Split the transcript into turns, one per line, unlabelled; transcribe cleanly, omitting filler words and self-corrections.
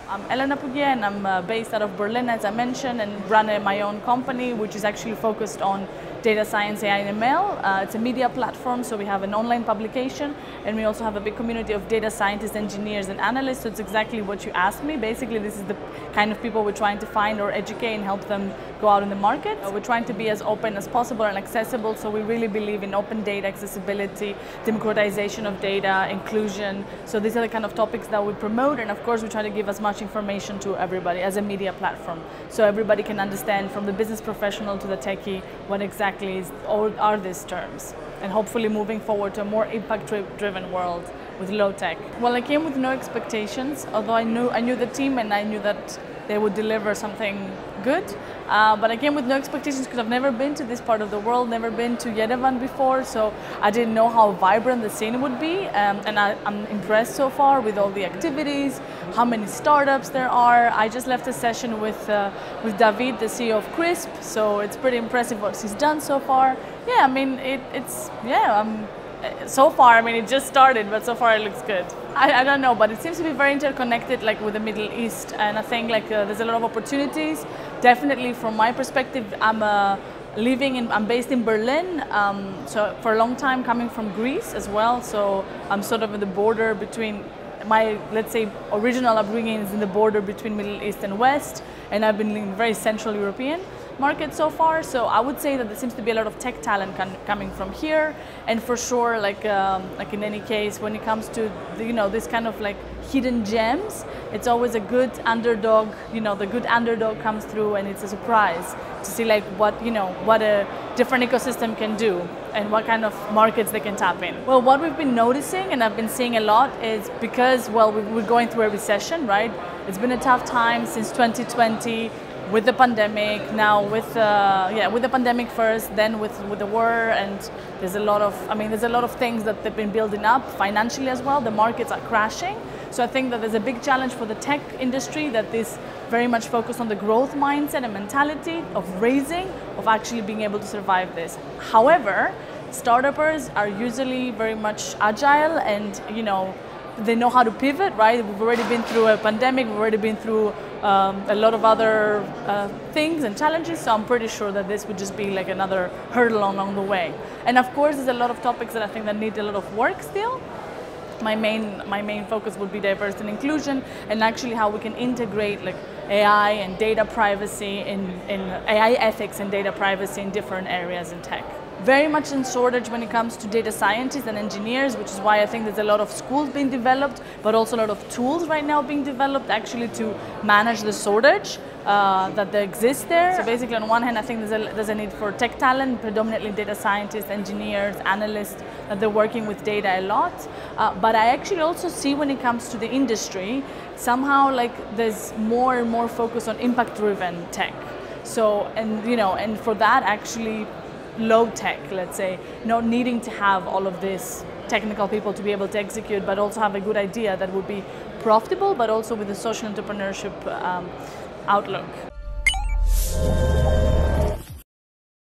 I'm Elena Poughia and I'm based out of Berlin, as I mentioned, and run my own company, which is actually focused on data science, AI and ML. It's a media platform, so we have an online publication, and we also have a big community of data scientists, engineers and analysts, so it's exactly what you asked me. Basically, this is the kind of people we're trying to find or educate and help them go out in the market. We're trying to be as open as possible and accessible, so we really believe in open data, accessibility, democratization of data, inclusion. So these are the kind of topics that we promote, and of course we try to give as much information to everybody as a media platform, so everybody can understand, from the business professional to the techie, what exactly are these terms, and hopefully moving forward to a more impact-driven world with low tech. Well, I came with no expectations, although I knew the team and I knew that they would deliver something good, but I came with no expectations because I've never been to this part of the world, never been to Yerevan before, so I didn't know how vibrant the scene would be, and I'm impressed so far with all the activities, how many startups there are. I just left a session with David, the CEO of Crisp, so it's pretty impressive what he's done so far. Yeah, I mean, so far, I mean, it just started, but so far it looks good. I don't know, but it seems to be very interconnected, like with the Middle East, and I think like there's a lot of opportunities. Definitely, from my perspective, I'm based in Berlin, so for a long time coming from Greece as well. So I'm sort of at the border between my, let's say, original upbringing is in the border between Middle East and West, and I've been in very Central European market so far, so I would say that there seems to be a lot of tech talent coming from here, and for sure, like in any case, when it comes to this kind of like hidden gems, it's always a good underdog. The good underdog comes through, and it's a surprise to see like what a different ecosystem can do and what kind of markets they can tap in. Well, what we've been noticing, and I've been seeing a lot, is because we're going through a recession, right? It's been a tough time since 2020. With the pandemic, now with the pandemic first, then with the war, and there's a lot of things that they've been building up financially as well. The markets are crashing, so I think that there's a big challenge for the tech industry that is very much focused on the growth mindset and mentality of actually being able to survive this. However, startups are usually very much agile, and they know how to pivot, right? We've already been through a pandemic, we've already been through a lot of other things and challenges, so I'm pretty sure that this would just be like another hurdle along the way. And of course, there's a lot of topics that I think that need a lot of work still. My main focus would be diversity and inclusion, and actually how we can integrate like AI and data privacy in AI ethics and data privacy in different areas in tech. Very much in shortage when it comes to data scientists and engineers, which is why I think there's a lot of schools being developed, but also a lot of tools right now being developed actually to manage the shortage that exists there. So basically, on one hand, I think there's a need for tech talent, predominantly data scientists, engineers, analysts, that they're working with data a lot. But I actually also see, when it comes to the industry, somehow like there's more and more focus on impact-driven tech. So, and for that, actually, low tech, let's say, not needing to have all of this technical people to be able to execute, but also have a good idea that would be profitable, but also with a social entrepreneurship outlook.